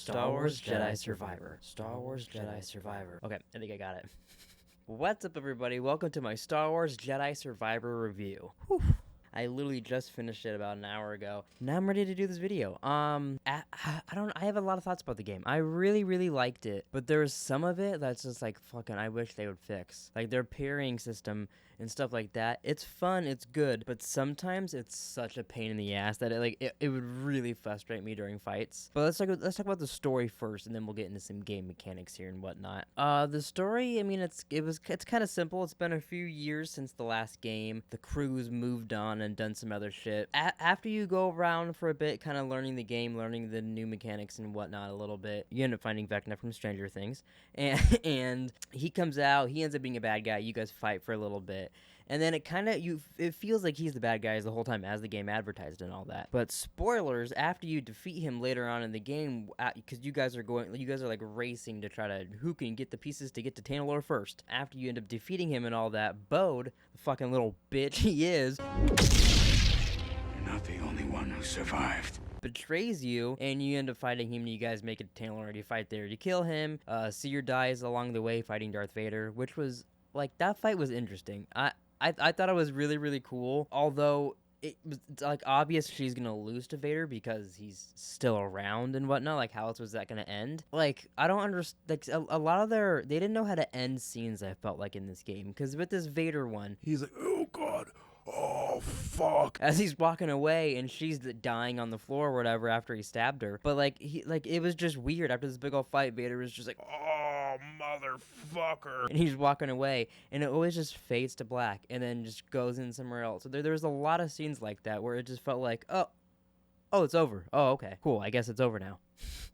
Star Wars Jedi Survivor. Star Wars Jedi Survivor. Okay, I think I got it. What's up, everybody? Welcome to my Star Wars Jedi Survivor review. Whew. I literally just finished it about an hour ago. Now I'm ready to do this video. I have a lot of thoughts about the game. I really liked it, but there's some of it that's just like, fucking, I wish they would fix. Like their parrying system and stuff like that. It's fun, it's good, but sometimes it's such a pain in the ass that it would really frustrate me during fights. But let's talk about the story first, and then we'll get into some game mechanics here and whatnot. The story, I mean, it's kind of simple. It's been a few years since the last game. The crew's moved on and done some other shit. After you go around for a bit, kind of learning the game, learning the new mechanics and whatnot a little bit, you end up finding Vecna from Stranger Things, and he comes out. He ends up being a bad guy. You guys fight for a little bit. And then it feels like he's the bad guy the whole time, as the game advertised and all that. But spoilers, after you defeat him later on in the game, because you guys are like racing to try to who can get the pieces to get to Tantalor first. After you end up defeating him and all that, Bode, the fucking little bitch he is, You're not the only one who survived. betrays you, and you end up fighting him, and you guys make it to Tantalor. You fight there, you kill him. Seer dies along the way fighting Darth Vader, which was like, that fight was interesting. I thought it was really cool, although it's like obvious she's gonna lose to Vader because he's still around and whatnot. Like, how else was that gonna end? Like, I don't understand. Like, a lot of they didn't know how to end scenes, I felt like, in this game, because with this Vader one, He's like, oh god, oh fuck. as he's walking away and she's dying on the floor or whatever after he stabbed her. But like, it was just weird. After this big old fight, Vader was just like, Oh motherfucker. and he's walking away, and it always just fades to black and then just goes in somewhere else. So there was a lot of scenes like that where it just felt like, oh, it's over. Oh, okay, cool, I guess it's over now.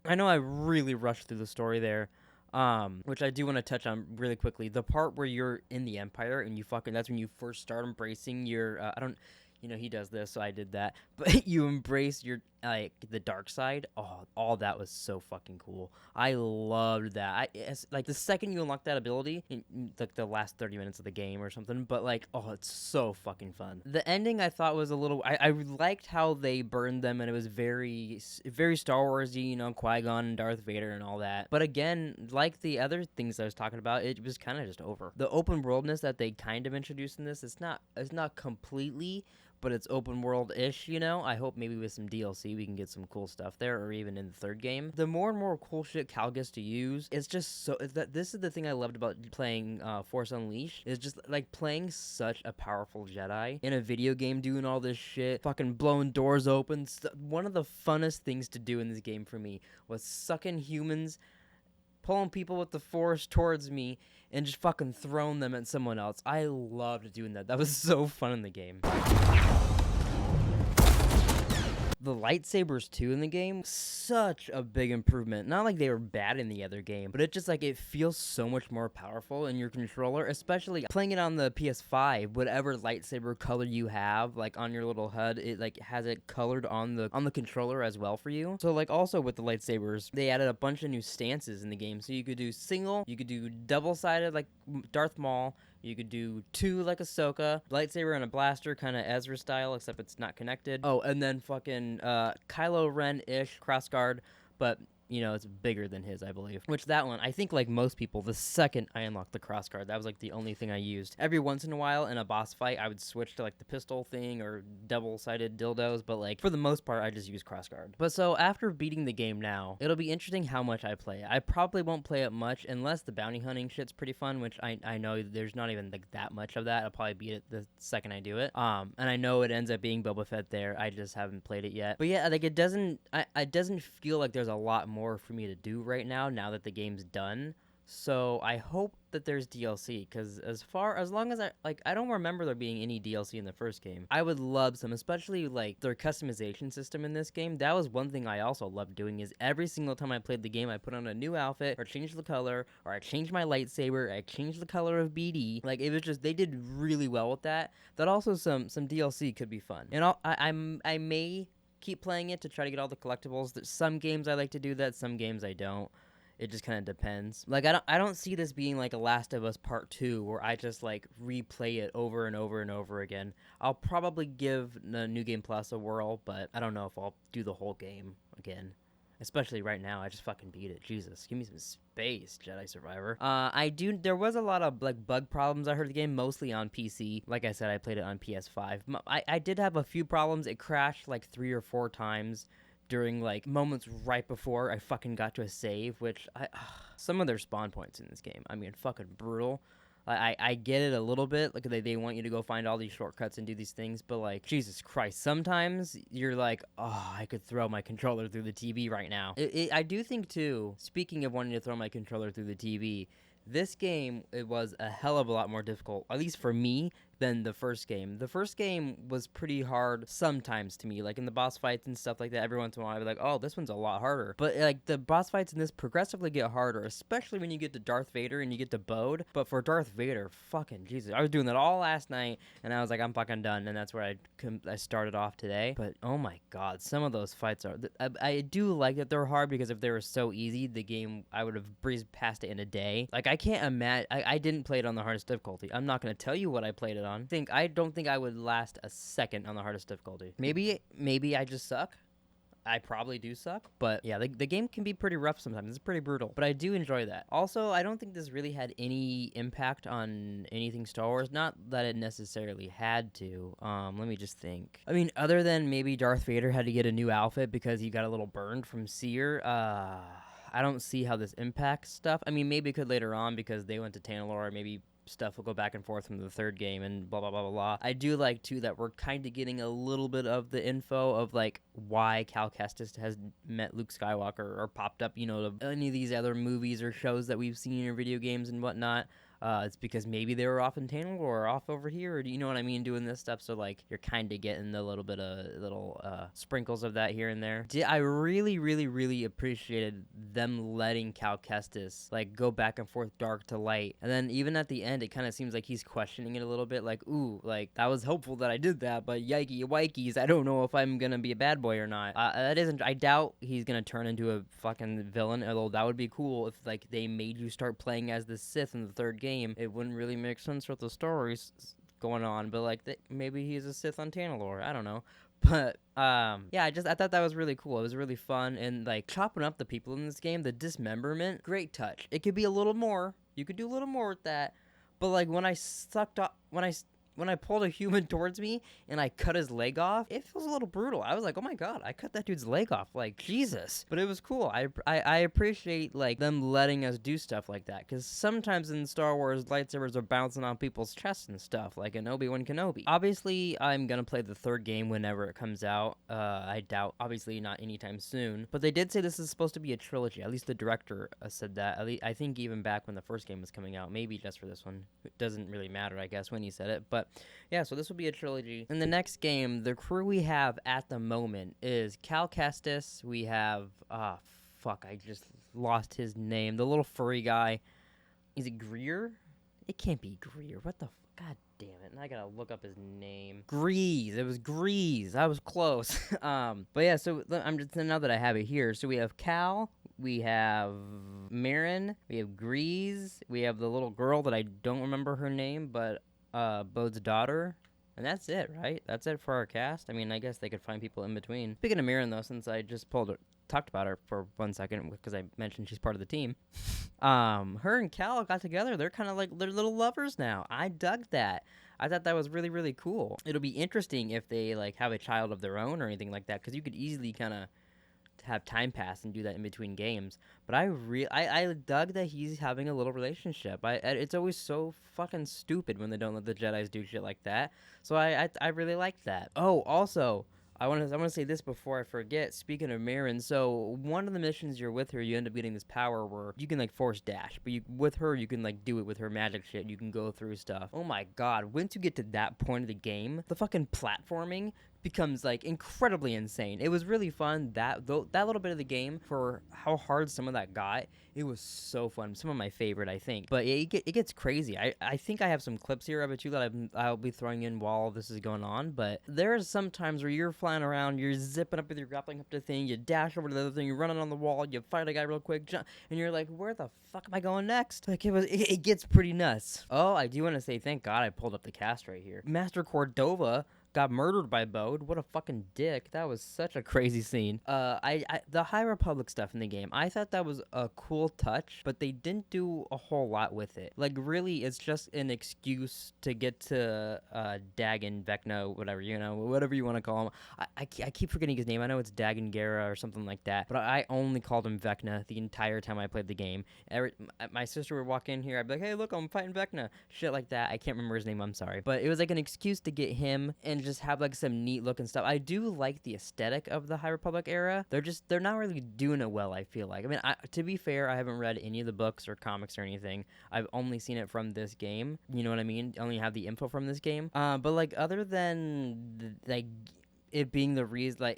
I know I really rushed through the story there, which I do want to touch on really quickly. The part where you're in the Empire and that's when you first start embracing your, he does this, so I did that. But you embrace your, the dark side. Oh, all that was so fucking cool. I loved that. It's like the second you unlock that ability, in like the last 30 minutes of the game or something, but like, oh, it's so fucking fun. The ending I thought was a little, I liked how they burned them, and it was very Star Warsy, Qui-Gon and Darth Vader and all that. But again, like the other things I was talking about, it was kind of just over. The open worldness that they kind of introduced in this, it's not completely, but it's open world-ish, I hope maybe with some DLC we can get some cool stuff there, or even in the third game. The more and more cool shit Cal gets to use, it's just so, this is the thing I loved about playing Force Unleashed, is just like playing such a powerful Jedi in a video game, doing all this shit, fucking blowing doors open. One of the funnest things to do in this game for me was sucking humans, pulling people with the Force towards me, and just fucking throwing them at someone else. I loved doing that. That was so fun in the game. The lightsabers too in the game, such a big improvement. Not like they were bad in the other game, but it just like, it feels so much more powerful in your controller, especially playing it on the PS5. Whatever lightsaber color you have, like on your little HUD, it like has it colored on the controller as well for you. So like, also with the lightsabers, they added a bunch of new stances in the game, so you could do single, you could do double-sided like Darth Maul, you could do two like Ahsoka, lightsaber and a blaster, kind of Ezra style, except it's not connected. Oh, and then fucking Kylo Ren-ish crossguard, but it's bigger than his, I believe. Which that one, I think like most people, the second I unlocked the crossguard, that was like the only thing I used. Every once in a while in a boss fight, I would switch to like the pistol thing or double-sided dildos, but like for the most part, I just use crossguard. But so after beating the game now, it'll be interesting how much I play it. I probably won't play it much unless the bounty hunting shit's pretty fun, which I know there's not even like that much of that. I'll probably beat it the second I do it. And I know it ends up being Boba Fett there. I just haven't played it yet. But yeah, like it doesn't feel like there's a lot more for me to do right now that the game's done. So I hope that there's DLC, because as long as I don't remember there being any DLC in the first game. I would love some, especially like their customization system in this game. That was one thing I also loved doing, is every single time I played the game, I put on a new outfit, or changed the color, or I changed my lightsaber, I changed the color of BD. Like, it was just, they did really well with that. That also some DLC could be fun. And I may keep playing it to try to get all the collectibles. There's some games I like to do that, some games I don't. It just kind of depends. Like, I don't see this being like a Last of Us Part 2 where I just like replay it over and over and over again. I'll probably give the New Game Plus a whirl, but I don't know if I'll do the whole game again. especially right now. I just fucking beat it. Jesus, give me some space, Jedi Survivor. There was a lot of like bug problems I heard the game, mostly on PC. Like I said, I played it on PS5. I did have a few problems. It crashed like 3 or 4 times during like moments right before I fucking got to a save, which some of their spawn points in this game, I mean, fucking brutal. I get it a little bit, like they want you to go find all these shortcuts and do these things, but like, Jesus Christ, sometimes you're like, oh, I could throw my controller through the TV right now. I do think too, speaking of wanting to throw my controller through the TV, this game, it was a hell of a lot more difficult, at least for me, than the first game. The first game was pretty hard sometimes to me, like in the boss fights and stuff like that. Every once in a while I'd be like, oh, this one's a lot harder. But like the boss fights in this progressively get harder, especially when you get to Darth Vader and you get to Bode. But for Darth Vader, fucking Jesus, I was doing that all last night and I was like, I'm fucking done, and that's where I started off today. But oh my god, some of those fights are, I do like that they're hard, because if they were so easy, the game, I would have breezed past it in a day. Like I can't imagine, I didn't play it on the hardest difficulty. I'm not going to tell you what I played it on. I don't think I would last a second on the hardest difficulty. Maybe I just suck. I probably do suck, but yeah, the game can be pretty rough sometimes. It's pretty brutal, but I do enjoy that. Also, I don't think this really had any impact on anything Star Wars. Not that it necessarily had to. Let me just think. I mean, other than maybe Darth Vader had to get a new outfit because he got a little burned from Seer. I don't see how this impacts stuff. I mean, maybe it could later on because they went to Tanalorr. Maybe stuff will go back and forth from the third game and blah, blah, blah, blah, blah. I do like, too, that we're kind of getting a little bit of the info of, like, why Cal Kestis has met Luke Skywalker or popped up, you know, to any of these other movies or shows that we've seen in video games and whatnot. It's because maybe they were off in Tanalorr or off over here, or do you know what I mean, doing this stuff. So like you're kind of getting a little bit of little sprinkles of that here and there. I really, really, really appreciated them letting Cal Kestis like go back and forth dark to light, and then even at the end, it kind of seems like he's questioning it a little bit, like, ooh, like that was hopeful that I did that, but yikey wikes, I don't know if I'm gonna be a bad boy or not. I doubt he's gonna turn into a fucking villain, although that would be cool if like they made you start playing as the Sith in the third game. It wouldn't really make sense with the stories going on, but like maybe he's a Sith on Tanalorr, I don't know. But yeah, I thought that was really cool. It was really fun, and like chopping up the people in this game, the dismemberment, great touch. It could be a little more, you could do a little more with that, but like when I pulled a human towards me and I cut his leg off, it feels a little brutal. I was like, oh my god, I cut that dude's leg off, like, Jesus. But it was cool. I appreciate, like, them letting us do stuff like that, because sometimes in Star Wars, lightsabers are bouncing on people's chests and stuff, like in Obi-Wan Kenobi. Obviously, I'm gonna play the third game whenever it comes out. I doubt, obviously not anytime soon, but they did say this is supposed to be a trilogy. At least the director said that. At least, I think even back when the first game was coming out, maybe just for this one. It doesn't really matter, I guess, when he said it, but yeah, so this will be a trilogy. In the next game, the crew we have at the moment is Cal Kestis. We have, fuck, I just lost his name. The little furry guy. Is it Greer? It can't be Greer. What the, god damn it. And I gotta look up his name. Grease. It was Grease. I was close. But yeah, so I'm just, now that I have it here. So we have Cal. We have Marin. We have Grease. We have the little girl that I don't remember her name, but Bode's daughter, and that's it, right? That's it for our cast. I mean, I guess they could find people in between. Speaking of Mirren, though, since I just talked about her for 1 second because I mentioned she's part of the team, her and Cal got together. They're kind of like, they're little lovers now. I dug that. I thought that was really, really cool. It'll be interesting if they like have a child of their own or anything like that, because you could easily kind of have time pass and do that in between games. But I dug that he's having a little relationship. It's always so fucking stupid when they don't let the Jedis do shit like that. So I really liked that. Oh, also, I want to say this before I forget. Speaking of Marin, so one of the missions you're with her, you end up getting this power where you can like force dash, but with her you can like do it with her magic shit. You can go through stuff. Oh my god, once you get to that point of the game, the fucking platforming becomes like incredibly insane. It was really fun. That little bit of the game, for how hard some of that got, it was so fun. Some of my favorite, I think. But it gets crazy. I think I have some clips here of it too that I'll be throwing in while this is going on. But there's some times where you're flying around, you're zipping up with your grappling up to the thing, you dash over to the other thing, you're running on the wall, you fight a guy real quick, jump, and you're like, where the fuck am I going next? Like it gets pretty nuts. Oh, I do want to say thank God I pulled up the cast right here. Master Cordova got murdered by Bode. What a fucking dick. That was such a crazy scene. The High Republic stuff in the game, I thought that was a cool touch, but they didn't do a whole lot with it. Like, really, it's just an excuse to get to Dagon, Vecna, whatever, whatever you want to call him. I keep forgetting his name. I know it's Dagon Gera or something like that, but I only called him Vecna the entire time I played the game. My sister would walk in here, I'd be like, hey, look, I'm fighting Vecna. Shit like that. I can't remember his name, I'm sorry. But it was like an excuse to get him and just have like some neat looking stuff. I do like the aesthetic of the High Republic era. They're not really doing it well, I feel like. I mean, to be fair, I haven't read any of the books or comics or anything. I've only seen it from this game. You know what I mean? I only have the info from this game. But like other than like it being the reason,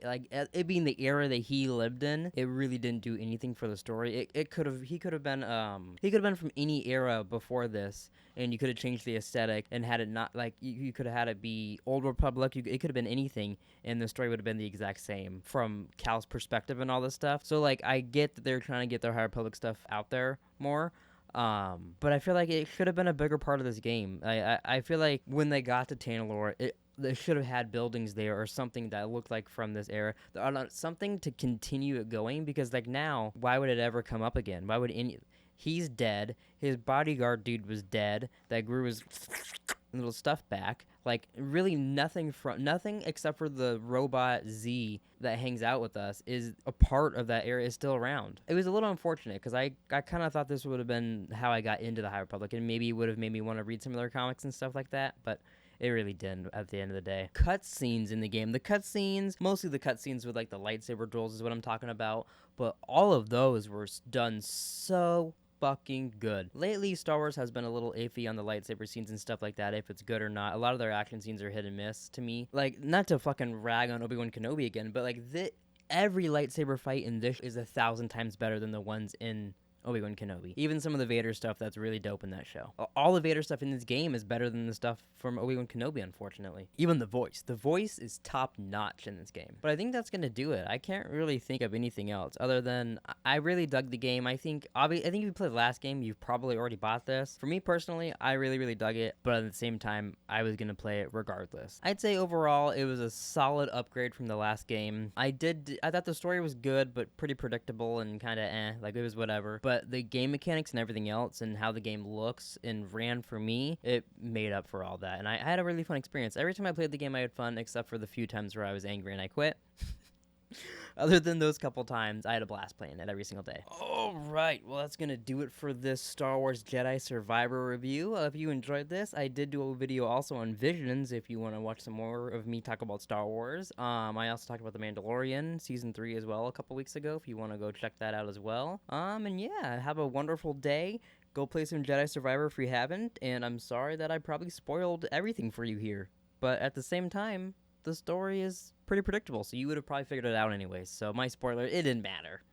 it being the era that he lived in, it really didn't do anything for the story. He could have been from any era before this, and you could have changed the aesthetic and had it not like you could have had it be Old Republic. It could have been anything, and the story would have been the exact same from Cal's perspective and all this stuff. So like I get that they're trying to get their High Republic stuff out there more. But I feel like it should have been a bigger part of this game. I feel like when they got to Tanalorr, they should have had buildings there or something that looked like from this era. Something to continue it going, because like now, why would it ever come up again? Why would he's dead. His bodyguard dude was dead. That grew his little stuff back. Like really nothing except for the robot Z that hangs out with us is a part of that area, is still around. It was a little unfortunate because I kind of thought this would have been how I got into the High Republic, and maybe it would have made me want to read some of their comics and stuff like that, but it really didn't at the end of the day. Cutscenes in the game. The cutscenes, mostly the cutscenes with like the lightsaber duels is what I'm talking about, but all of those were done so fucking good. Lately, Star Wars has been a little iffy on the lightsaber scenes and stuff like that, if it's good or not. A lot of their action scenes are hit and miss to me. Like, not to fucking rag on Obi-Wan Kenobi again, but like every lightsaber fight in this is 1,000 times better than the ones in Obi-Wan Kenobi. Even some of the Vader stuff that's really dope in that show. All the Vader stuff in this game is better than the stuff from Obi-Wan Kenobi, unfortunately. Even the voice. The voice is top-notch in this game. But I think that's going to do it. I can't really think of anything else other than I really dug the game. I think if you played the last game, you've probably already bought this. For me personally, I really, really dug it. But at the same time, I was going to play it regardless. I'd say overall, it was a solid upgrade from the last game. I thought the story was good, but pretty predictable and kind of like it was whatever. But the game mechanics and everything else and how the game looks and ran for me, it made up for all that. And I had a really fun experience. Every time I played the game, I had fun, except for the few times where I was angry and I quit. Other than those couple times, I had a blast playing it every single day. All right, well, that's going to do it for this Star Wars Jedi Survivor review. If you enjoyed this, I did do a video also on Visions if you want to watch some more of me talk about Star Wars. I also talked about The Mandalorian Season 3 as well a couple weeks ago if you want to go check that out as well. And yeah, have a wonderful day. Go play some Jedi Survivor if you haven't, and I'm sorry that I probably spoiled everything for you here. But at the same time, the story is pretty predictable, so you would have probably figured it out anyways. So my spoiler, it didn't matter.